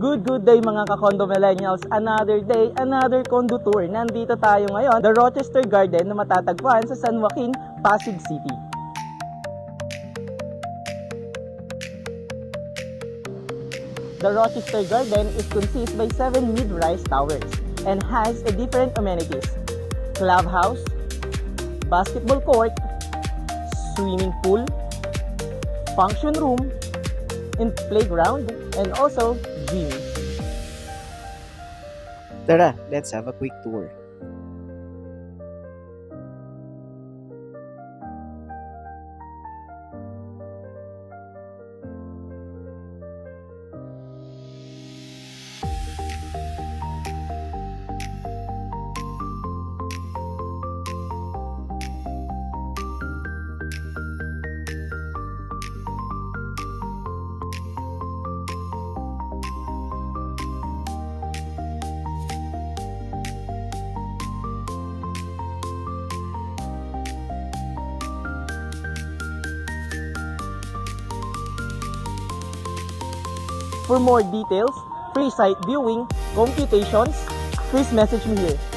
Good day mga ka-condo millennials. Another day, another condo tour. Nandito tayo ngayon, the Rochester Garden na matatagpuan sa San Joaquin, Pasig City. The Rochester Garden is consist by 7 mid-rise towers and has a different amenities. Clubhouse, basketball court, swimming pool, function room, and playground, and also gym. Tara, let's have a quick tour. For more details, free site viewing, computations, please message me here.